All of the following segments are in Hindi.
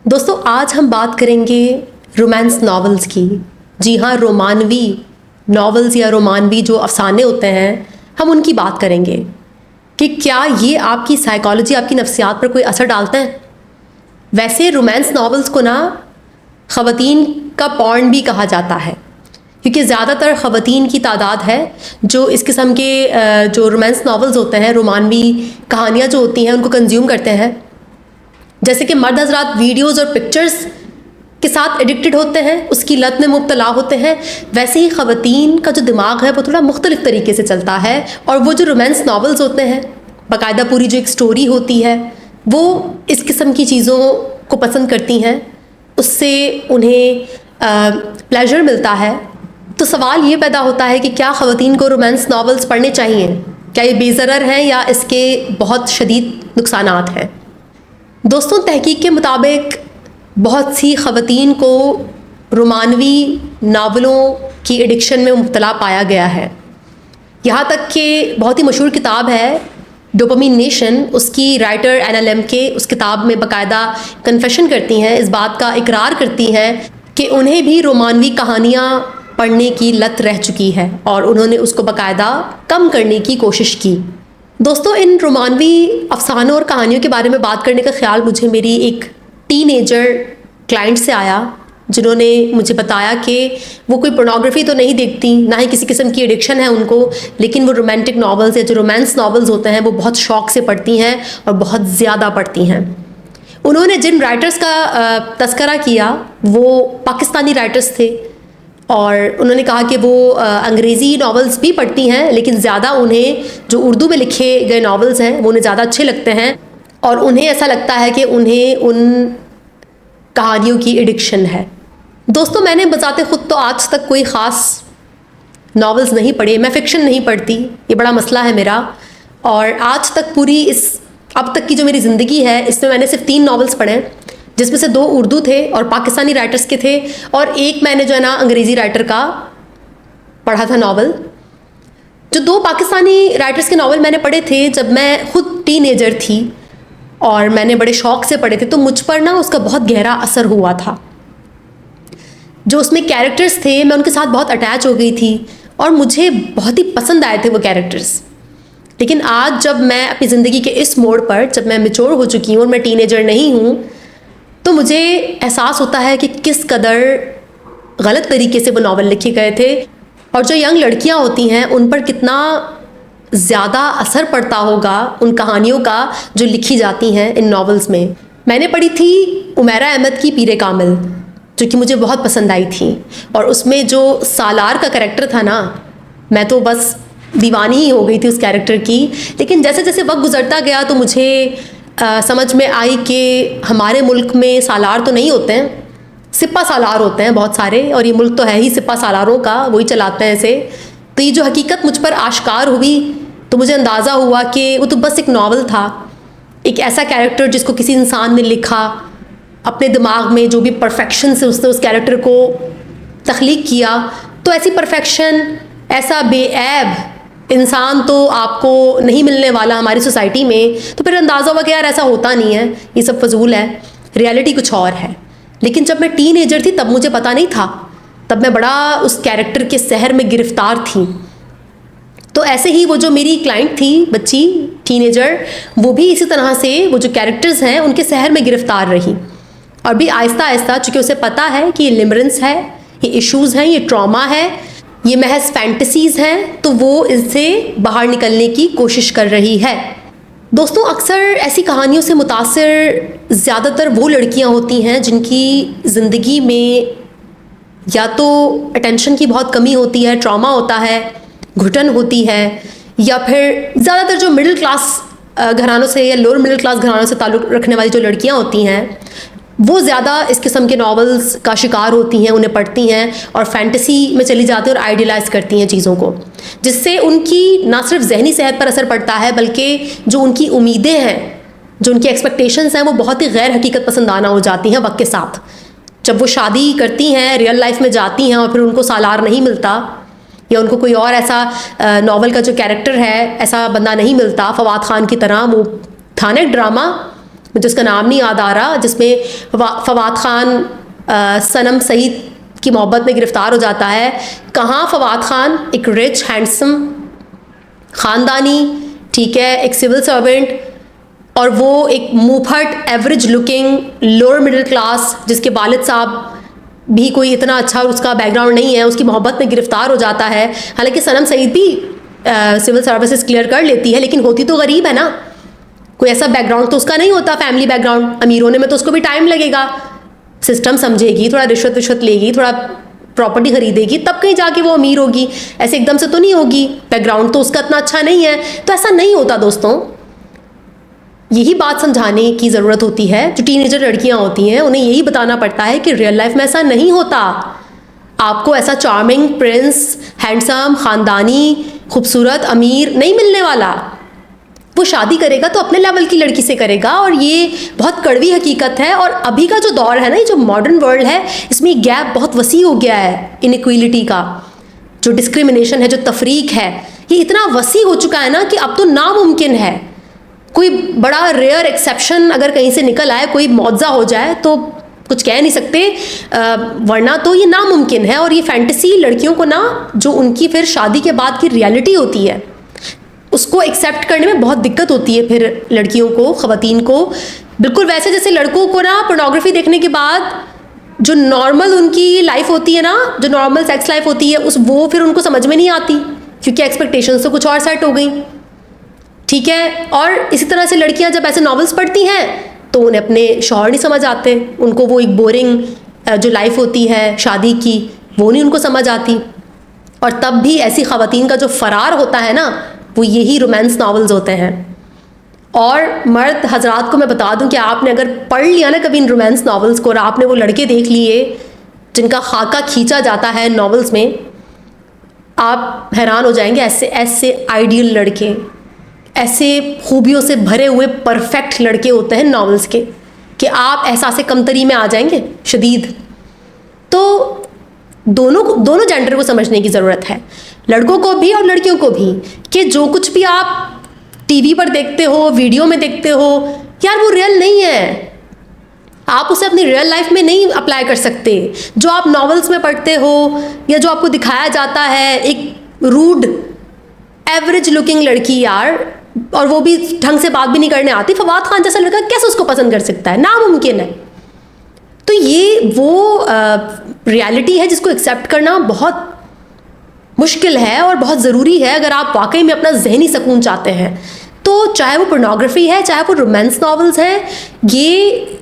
दोस्तों आज हम बात करेंगे रोमांस नॉवेल्स की। जी हाँ, रोमानवी नॉवेल्स या रोमानवी जो अफसाने होते हैं, हम उनकी बात करेंगे कि क्या ये आपकी साइकोलॉजी, आपकी नफ्सियात पर कोई असर डालते हैं। वैसे रोमांस नॉवेल्स को ना ख़वातीन का पॉर्न भी कहा जाता है, क्योंकि ज़्यादातर ख़वातीन की तादाद है जो इस किस्म के जो रोमांस नॉवेल्स होते हैं, रोमानवी कहानियाँ जो होती हैं, उनको कंज्यूम करते हैं। जैसे कि मर्द हजरात वीडियोज़ और पिक्चर्स के साथ एडिक्टेड होते हैं, उसकी लत में मुब्तला होते हैं, वैसे ही ख़वातीन का जो दिमाग है वो थोड़ा मुख्तलिफ तरीके से चलता है। और वो जो रोमांस नॉवेल्स होते हैं, बाकायदा पूरी जो एक स्टोरी होती है, वो इस किस्म की चीज़ों को पसंद करती हैं, उससे उन्हें प्लेजर मिलता है। तो सवाल ये पैदा होता है कि क्या ख़वातीन को रोमांस नॉवेल्स पढ़ने चाहिए? क्या ये बेज़रर हैं या इसके बहुत शदीद नुकसानात हैं? दोस्तों, तहकीक के मुताबिक बहुत सी ख़वातीन को रोमानवी नावलों की एडिक्शन में मुब्तला पाया गया है। यहाँ तक कि बहुत ही मशहूर किताब है डोपामिन नेशन, उसकी राइटर एना लेम्के उस किताब में बाकायदा कन्फेशन करती हैं, इस बात का इकरार करती हैं कि उन्हें भी रोमानवी कहानियाँ पढ़ने की लत रह चुकी है और उन्होंने उसको बाकायदा कम करने की कोशिश की। दोस्तों, इन रोमानवी अफसानों और कहानियों के बारे में बात करने का ख्याल मुझे मेरी एक टीनेजर क्लाइंट से आया, जिन्होंने मुझे बताया कि वो कोई पोर्नोग्राफी तो नहीं देखती, ना ही किसी किस्म की एडिक्शन है उनको, लेकिन वो रोमांटिक नॉवेल्स या जो रोमांस नॉवेल्स होते हैं वो बहुत शौक़ से पढ़ती हैं और बहुत ज़्यादा पढ़ती हैं। उन्होंने जिन राइटर्स का तस्करा किया वो पाकिस्तानी राइटर्स थे और उन्होंने कहा कि वो अंग्रेज़ी नॉवेल्स भी पढ़ती हैं, लेकिन ज़्यादा उन्हें जो उर्दू में लिखे गए नॉवेल्स हैं वो उन्हें ज़्यादा अच्छे लगते हैं और उन्हें ऐसा लगता है कि उन्हें उन कहानियों की एडिक्शन है। दोस्तों, मैंने बजाते ख़ुद तो आज तक कोई ख़ास नॉवेल्स नहीं पढ़े, मैं फ़िक्शन नहीं पढ़ती, ये बड़ा मसला है मेरा। और आज तक पूरी अब तक की जो मेरी ज़िंदगी है, इसमें मैंने सिर्फ 3 नॉवेल्स पढ़े हैं, जिसमें से 2 उर्दू थे और पाकिस्तानी राइटर्स के थे, और एक मैंने जो है ना अंग्रेज़ी राइटर का पढ़ा था नॉवल। जो 2 पाकिस्तानी राइटर्स के नॉवल मैंने पढ़े थे जब मैं ख़ुद टीनेजर थी और मैंने बड़े शौक़ से पढ़े थे, तो मुझ पर ना उसका बहुत गहरा असर हुआ था। जो उसमें कैरेक्टर्स थे, मैं उनके साथ बहुत अटैच हो गई थी और मुझे बहुत ही पसंद आए थे वो कैरेक्टर्स। लेकिन आज जब मैं अपनी ज़िंदगी के इस मोड़ पर, जब मैं मैच्योर हो चुकी हूँ और मैं टीनेजर नहीं हूँ, तो मुझे एहसास होता है कि किस कदर गलत तरीके से वो नावल लिखे गए थे और जो यंग लड़कियां होती हैं उन पर कितना ज़्यादा असर पड़ता होगा उन कहानियों का जो लिखी जाती हैं इन नावल्स में। मैंने पढ़ी थी उमैरा अहमद की पीरे कामिल, जो कि मुझे बहुत पसंद आई थी, और उसमें जो सालार का कैरेक्टर था ना, मैं तो बस दीवानी ही हो गई थी उस कैरेक्टर की। लेकिन जैसे जैसे वक्त गुजरता गया तो मुझे समझ में आई कि हमारे मुल्क में सालार तो नहीं होते हैं, सिपा सालार होते हैं बहुत सारे, और ये मुल्क तो है ही सिपा सालारों का, वही चलाते हैं इसे। तो ये जो हकीकत मुझ पर आश्कार हुई तो मुझे अंदाज़ा हुआ कि वो तो बस एक नावल था, एक ऐसा कैरेक्टर जिसको किसी इंसान ने लिखा अपने दिमाग में, जो भी परफेक्शन से उसने उस कैरेक्टर को तख्लीक किया। तो ऐसी परफेक्शन, ऐसा बेऐब इंसान तो आपको नहीं मिलने वाला हमारी सोसाइटी में। तो फिर अंदाज़ा हुआ कि यार ऐसा होता नहीं है, ये सब फजूल है, रियलिटी कुछ और है। लेकिन जब मैं टीनेजर थी तब मुझे पता नहीं था, तब मैं बड़ा उस कैरेक्टर के सहर में गिरफ्तार थी। तो ऐसे ही वो जो मेरी क्लाइंट थी, बच्ची टीनेजर, वो भी इसी तरह से वो जो कैरेक्टर्स हैं उनके सहर में गिरफ्तार रही। और भी आहिस्ता आहिस्ता, चूँकि उसे पता है कि ये लिमरेंस है, ये इश्यूज़ हैं, ये ट्रॉमा है, ये महज फैंटसीज़ हैं, तो वो इनसे बाहर निकलने की कोशिश कर रही है। दोस्तों, अक्सर ऐसी कहानियों से मुतासिर ज़्यादातर वो लड़कियां होती हैं जिनकी ज़िंदगी में या तो अटेंशन की बहुत कमी होती है, ट्रॉमा होता है, घुटन होती है, या फिर ज़्यादातर जो मिडिल क्लास घरानों से या लोअर मिडिल क्लास घरानों से ताल्लुक़ रखने वाली जो लड़कियां होती हैं वो ज़्यादा इस किस्म के नॉवेल्स का शिकार होती हैं, उन्हें पढ़ती हैं और फैंटेसी में चली जाती हैं और आइडियलाइज़ करती हैं चीज़ों को, जिससे उनकी ना सिर्फ जहनी सेहत पर असर पड़ता है बल्कि जो उनकी उम्मीदें हैं, जो उनकी एक्सपेक्टेशंस हैं, वो बहुत ही गैर हकीकत पसंदाना हो जाती हैं वक्त के साथ। जब वो शादी करती हैं, रियल लाइफ में जाती हैं और फिर उनको सालार नहीं मिलता या उनको कोई और ऐसा नावल का जो कैरेक्टर है ऐसा बंदा नहीं मिलता, फवाद खान की तरह, वो था ना एक ड्रामा मुझे उसका नाम नहीं याद आ रहा, जिसमें फवाद खान सनम सईद की मोहब्बत में गिरफ्तार हो जाता है। कहाँ फवाद खान एक रिच हैंडसम ख़ानदानी, ठीक है, एक सिविल सर्वेंट, और वो एक मुंहफट average looking lower middle class जिसके वालिद साहब भी कोई इतना अच्छा उसका बैकग्राउंड नहीं है, उसकी मोहब्बत में गिरफ्तार हो जाता है। हालांकि सनम सईद भी सिविल सर्विसेज क्लियर कर लेती है, लेकिन होती तो गरीब है ना, कोई ऐसा बैकग्राउंड तो उसका नहीं होता, फैमिली बैकग्राउंड। अमीर होने में तो उसको भी टाइम लगेगा, सिस्टम समझेगी, थोड़ा रिश्वत लेगी, थोड़ा प्रॉपर्टी खरीदेगी, तब कहीं जाके वो अमीर होगी, ऐसे एकदम से तो नहीं होगी, बैकग्राउंड तो उसका इतना अच्छा नहीं है। तो ऐसा नहीं होता दोस्तों, यही बात समझाने की ज़रूरत होती है। जो टीनेजर लड़कियां होती हैं उन्हें यही बताना पड़ता है कि रियल लाइफ में ऐसा नहीं होता। आपको ऐसा चार्मिंग प्रिंस, हैंडसम, ख़ानदानी, खूबसूरत अमीर नहीं मिलने वाला। वो शादी करेगा तो अपने लेवल की लड़की से करेगा, और ये बहुत कड़वी हकीकत है। और अभी का जो दौर है ना, ये जो मॉडर्न वर्ल्ड है, इसमें गैप बहुत वसी हो गया है। इनइक्वालिटी का जो डिस्क्रिमिनेशन है, जो तफरीक है, ये इतना वसी हो चुका है ना कि अब तो नामुमकिन है कोई बड़ा रेयर एक्सेप्शन अगर कहीं से निकल आए, कोई मौजा हो जाए तो कुछ कह नहीं सकते, वरना तो ये नामुमकिन है। और ये फैंटेसी लड़कियों को ना, जो उनकी फिर शादी के बाद की रियलिटी होती है, उसको एक्सेप्ट करने में बहुत दिक्कत होती है फिर लड़कियों को, ख़वातीन को। बिल्कुल वैसे जैसे लड़कों को ना पोर्नोग्राफी देखने के बाद जो नॉर्मल उनकी लाइफ होती है ना, जो नॉर्मल सेक्स लाइफ होती है, वो फिर उनको समझ में नहीं आती, क्योंकि एक्सपेक्टेशंस तो कुछ और सेट हो गई, ठीक है। और इसी तरह से लड़कियां जब ऐसे नॉवेल्स पढ़ती हैं तो उन्हें अपने शौहर नहीं समझ आते, उनको वो एक बोरिंग जो लाइफ होती है शादी की, वो नहीं उनको समझ आती। और तब भी ऐसी ख़वातीन का जो फ़रार होता है ना, वो यही रोमांस नॉवेल्स होते हैं। और मर्द हजरात को मैं बता दूं कि आपने अगर पढ़ लिया ना कभी इन रोमांस नॉवेल्स को, और आपने वो लड़के देख लिए जिनका खाका खींचा जाता है नॉवेल्स में, आप हैरान हो जाएंगे। ऐसे ऐसे आइडियल लड़के, ऐसे खूबियों से भरे हुए परफेक्ट लड़के होते हैं नॉवेल्स के, कि आप एहसास कमतरी में आ जाएंगे शदीद। तो दोनों जेंडर को समझने की ज़रूरत है, लड़कों को भी और लड़कियों को भी, कि जो कुछ भी आप टीवी पर देखते हो, वीडियो में देखते हो, यार वो रियल नहीं है। आप उसे अपनी रियल लाइफ में नहीं अप्लाई कर सकते। जो आप नॉवेल्स में पढ़ते हो या जो आपको दिखाया जाता है, एक रूड एवरेज लुकिंग लड़की यार, और वो भी ढंग से बात भी नहीं करने आती, फवाद खान जैसा लड़का कैसे उसको पसंद कर सकता है? नामुमकिन है। तो ये वो रियलिटी है जिसको एक्सेप्ट करना बहुत मुश्किल है और बहुत ज़रूरी है अगर आप वाकई में अपना जहनी सुकून चाहते हैं। तो चाहे वो पोर्नोग्राफी है, चाहे वो रोमांस नॉवेल्स हैं, ये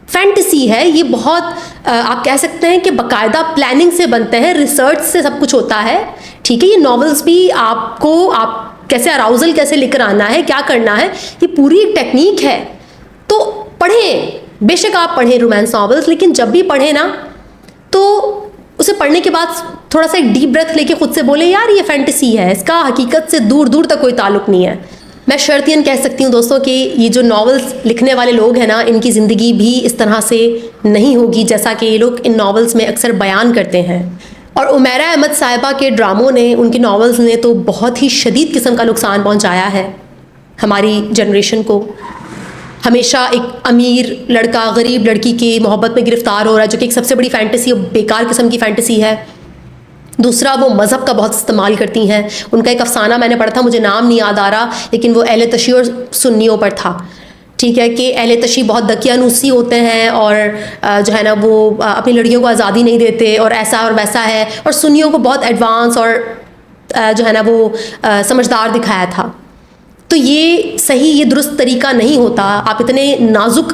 फैंटेसी है, ये बहुत आप कह सकते हैं कि बाकायदा प्लानिंग से बनते हैं, रिसर्च से सब कुछ होता है, ठीक है। ये नॉवेल्स भी आपको आप कैसे अराउजल कैसे लेकर आना है, क्या करना है, ये पूरी एक टेक्निक है। तो पढ़ें, बेशक आप पढ़ें रोमांस नॉवेल्स, लेकिन जब भी पढ़ें ना तो उसे पढ़ने के बाद थोड़ा सा एक डीप ब्रेथ लेके खुद से बोले यार ये फैंटेसी है, इसका हकीकत से दूर दूर तक कोई ताल्लुक नहीं है। मैं शर्तियन कह सकती हूँ दोस्तों कि ये जो नॉवेल्स लिखने वाले लोग हैं ना, इनकी ज़िंदगी भी इस तरह से नहीं होगी जैसा कि ये लोग इन नॉवेल्स में अक्सर बयान करते हैं। और उमैरा अहमद साहिबा के ड्रामों ने, उनकी नॉवेल्स ने तो बहुत ही शदीद किस्म का नुकसान पहुँचाया है हमारी जनरेशन को। हमेशा एक अमीर लड़का गरीब लड़की की मोहब्बत में गिरफ्तार हो रहा है, जो कि एक सबसे बड़ी फैंटेसी और बेकार किस्म की फैंटेसी है। दूसरा, वो मज़हब का बहुत इस्तेमाल करती हैं। उनका एक अफसाना मैंने पढ़ा था, मुझे नाम नहीं याद आ रहा, लेकिन वो अहले तशी और सुन्नियों पर था, ठीक है, कि अहले तशी बहुत दकियानूसी होते हैं और जो है ना वो अपनी लड़कियों को आज़ादी नहीं देते और ऐसा और वैसा है, और सुन्नियों को बहुत एडवांस और जो है ना वो समझदार दिखाया था। तो ये सही, ये दुरुस्त तरीका नहीं होता। आप इतने नाजुक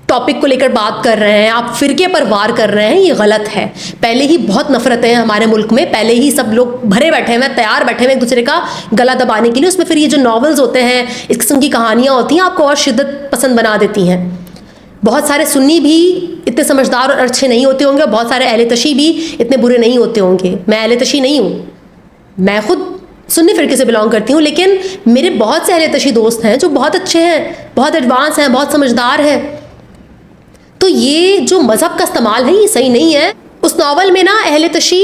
टॉपिक को लेकर बात कर रहे हैं, आप फ़िरके पर वार कर रहे हैं, ये गलत है। पहले ही बहुत नफरतें हैं हमारे मुल्क में, पहले ही सब लोग भरे बैठे हैं, तैयार बैठे हैं एक दूसरे का गला दबाने के लिए। उसमें फिर ये जो नॉवेल्स होते हैं, इस किस्म की कहानियाँ होती हैं, आपको और शिद्दत पसंद बना देती हैं। बहुत सारे सुन्नी भी इतने समझदार और अच्छे नहीं होते होंगे, बहुत सारे अहले तशी भी इतने बुरे नहीं होते होंगे। मैं अहले तशी नहीं हूँ, मैं खुद सुन्नी फ़िरके से बिलोंग करती हूँ, लेकिन मेरे बहुत से अहले तशी दोस्त हैं जो बहुत अच्छे हैं, बहुत एडवांस हैं, बहुत समझदार हैं। तो ये जो मज़हब का इस्तेमाल है ये सही नहीं है। उस नावल में ना अहले तशी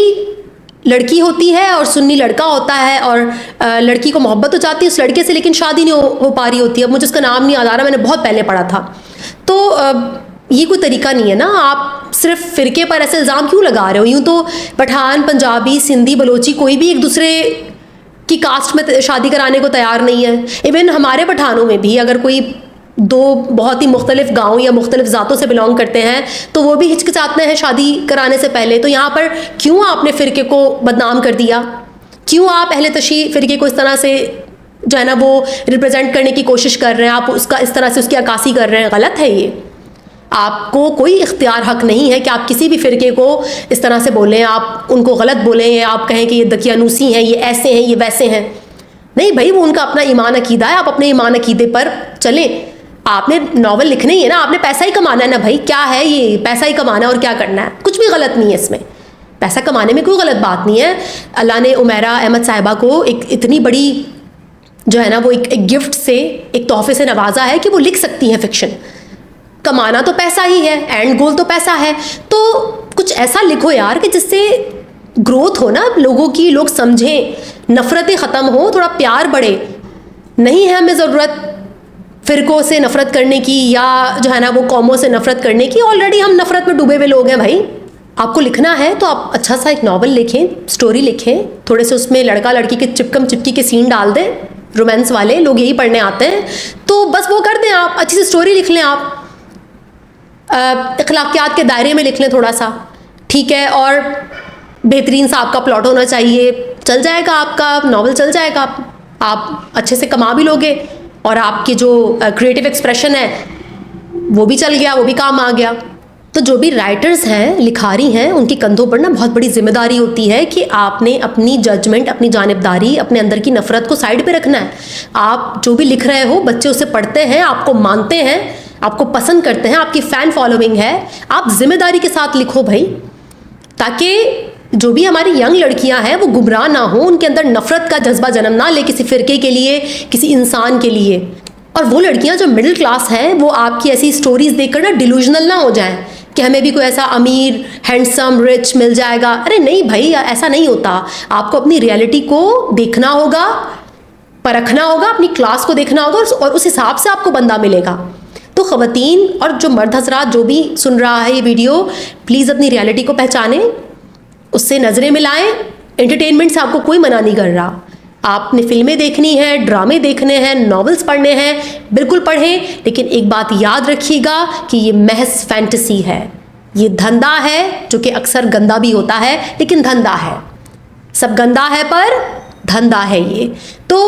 लड़की होती है और सुन्नी लड़का होता है, और लड़की को मोहब्बत हो जाती है उस लड़के से, लेकिन शादी नहीं हो पा रही होती है। अब मुझे उसका नाम नहीं याद आ रहा, मैंने बहुत पहले पढ़ा था। तो ये कोई तरीका नहीं है ना, आप सिर्फ फ़िरके पर ऐसे इल्ज़ाम क्यों लगा रहे हो? यूँ तो पठान, पंजाबी, सिंधी, बलोची कोई भी एक दूसरे की कास्ट में शादी कराने को तैयार नहीं है। इवन हमारे पठानों में भी अगर कोई दो बहुत ही मुख्तलिफ गाँव या मुख्तलिफ ज़ातों से बिलोंग करते हैं तो वो भी हिचकिचाते हैं शादी कराने से पहले। तो यहाँ पर क्यों आपने फ़िरके को बदनाम कर दिया? क्यों आप अहले तशी फ़िरके को इस तरह से जो है ना वो रिप्रेजेंट करने की कोशिश कर रहे हैं? आप उसका इस तरह से उसकी अक्कासी कर रहे हैं, गलत है ये। आपको कोई इख्तियार हक नहीं है कि आप किसी भी फ़िरके को इस तरह से बोलें, आप उनको गलत बोलें, या आप कहें कि ये दकियानूसी हैं, ये ऐसे हैं, ये वैसे हैं। नहीं भाई, वो उनका अपना ईमान अकीदा है, आप अपने ईमान अकीदे पर चलें। आपने नॉवल लिखना ही है ना, आपने पैसा ही कमाना है ना भाई। क्या है ये, पैसा ही कमाना है और क्या करना है? कुछ भी गलत नहीं है इसमें, पैसा कमाने में कोई गलत बात नहीं है। अल्लाह ने उमैरा अहमद साहिबा को एक इतनी बड़ी जो है ना वो एक गिफ्ट से, एक तोहफे से नवाजा है कि वो लिख सकती हैं फ़िक्शन। कमाना तो पैसा ही है, एंड गोल तो पैसा है। तो कुछ ऐसा लिखो यार कि जिससे ग्रोथ हो ना लोगों की, लोग समझें, नफ़रतें ख़त्म हो, थोड़ा प्यार बढ़े। नहीं है हमें ज़रूरत फ़िरकों से नफ़रत करने की या जो है ना वो कौमों से नफ़रत करने की। ऑलरेडी हम नफ़रत में डूबे हुए लोग हैं भाई। आपको लिखना है तो आप अच्छा सा एक नावल लिखें, स्टोरी लिखें, थोड़े से उसमें लड़का लड़की के चिपकम चिपकी के सीन डाल दें, रोमांस वाले लोग यही पढ़ने आते हैं, तो बस वो कर दें। आप अच्छी सी स्टोरी लिख लें, आप अखलाकियात के दायरे में लिख लें थोड़ा सा, ठीक है, और बेहतरीन सा आपका प्लॉट होना चाहिए, चल जाएगा आपका नावल, चल जाएगा। आप अच्छे से कमा भी लोगे और आपकी जो क्रिएटिव एक्सप्रेशन है वो भी चल गया, वो भी काम आ गया। तो जो भी राइटर्स हैं, लिखारी हैं, उनके कंधों पर ना बहुत बड़ी जिम्मेदारी होती है कि आपने अपनी जजमेंट, अपनी जानिबदारी, अपने अंदर की नफ़रत को साइड पे रखना है। आप जो भी लिख रहे हो, बच्चे उसे पढ़ते हैं, आपको मानते हैं, आपको पसंद करते हैं, आपकी फ़ैन फॉलोइंग है। आप जिम्मेदारी के साथ लिखो भाई, ताकि जो भी हमारी यंग लड़कियां हैं वो गुमराह ना हो, उनके अंदर नफ़रत का जज्बा जन्म ना ले किसी फ़िरके के लिए, किसी इंसान के लिए। और वो लड़कियां जो मिडिल क्लास हैं वो आपकी ऐसी स्टोरीज़ देखकर ना डिलूजनल ना हो जाएं कि हमें भी कोई ऐसा अमीर, हैंडसम, रिच मिल जाएगा। अरे नहीं भाई, ऐसा नहीं होता। आपको अपनी रियलिटी को देखना होगा, परखना होगा, अपनी क्लास को देखना होगा, और उस हिसाब से आपको बंदा मिलेगा। तो ख़वातीन और जो मर्द हज़रात जो भी सुन रहा है ये वीडियो, प्लीज़ अपनी रियलिटी को पहचानें, उससे नज़रें मिलाएं। एंटरटेनमेंट से आपको कोई मना नहीं कर रहा। आपने फिल्में देखनी है, ड्रामे देखने हैं, नॉवेल्स पढ़ने हैं, बिल्कुल पढ़ें, लेकिन एक बात याद रखिएगा कि ये महज फैंटेसी है, ये धंधा है, जो कि अक्सर गंदा भी होता है, लेकिन धंधा है। सब गंदा है पर धंधा है ये। तो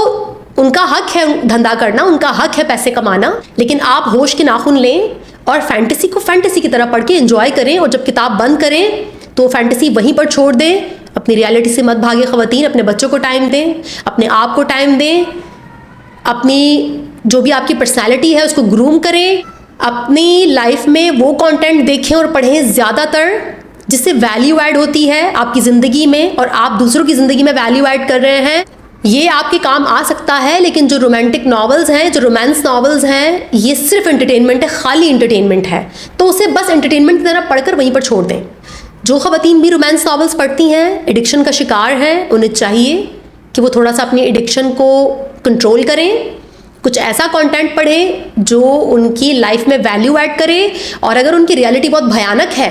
उनका हक है धंधा करना, उनका हक है पैसे कमाना, लेकिन आप होश के नाखून लें और फैंटेसी को फैंटेसी की तरह पढ़ के एंजॉय करें, और जब किताब बंद करें तो फैंटेसी वहीं पर छोड़ दें। अपनी रियलिटी से मत भागे ख़वातीन, अपने बच्चों को टाइम दें, अपने आप को टाइम दें, अपनी जो भी आपकी पर्सनैलिटी है उसको ग्रूम करें, अपनी लाइफ में वो कंटेंट देखें और पढ़ें ज़्यादातर जिससे वैल्यू ऐड होती है आपकी ज़िंदगी में, और आप दूसरों की ज़िंदगी में वैल्यू ऐड कर रहे हैं, ये आपके काम आ सकता है। लेकिन जो रोमांटिक नॉवेल्स हैं, जो रोमांस नॉवेल्स हैं, ये सिर्फ एंटरटेनमेंट है, खाली एंटरटेनमेंट है। तो उसे बस एंटरटेनमेंट की तरह पढ़कर वहीं पर छोड़ दें। जो ख़वातीन भी रोमांस नॉवेल्स पढ़ती हैं, एडिक्शन का शिकार हैं, उन्हें चाहिए कि वो थोड़ा सा अपनी एडिक्शन को कंट्रोल करें, कुछ ऐसा कंटेंट पढ़ें जो उनकी लाइफ में वैल्यू ऐड करे। और अगर उनकी रियलिटी बहुत भयानक है,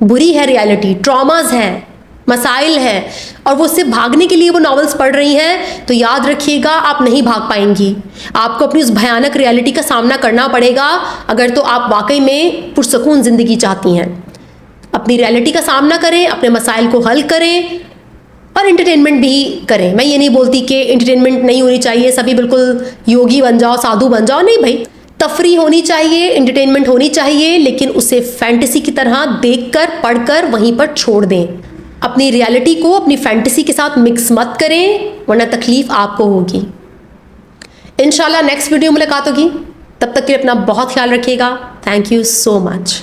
बुरी है रियलिटी, ट्रॉमास हैं, मसाइल हैं, और वो सिर्फ भागने के लिए वो नॉवेल्स पढ़ रही हैं, तो याद रखिएगा आप नहीं भाग पाएंगी। आपको अपनी उस भयानक रियलिटी का सामना करना पड़ेगा अगर तो आप वाकई में पुरसकून ज़िंदगी चाहती हैं। अपनी रियलिटी का सामना करें, अपने मसाइल को हल करें, और एंटरटेनमेंट भी करें। मैं ये नहीं बोलती कि एंटरटेनमेंट नहीं होनी चाहिए, सभी बिल्कुल योगी बन जाओ, साधु बन जाओ, नहीं भाई। तफरी होनी चाहिए, एंटरटेनमेंट होनी चाहिए, लेकिन उसे फैंटेसी की तरह देखकर, पढ़कर वहीं पर छोड़ दें। अपनी रियलिटी को अपनी फैंटेसी के साथ मिक्स मत करें, वरना तकलीफ़ आपको होगी। इंशाल्लाह नेक्स्ट वीडियो मुलाकात होगी, तब तक के लिए अपना बहुत ख्याल रखिएगा। Thank you so much.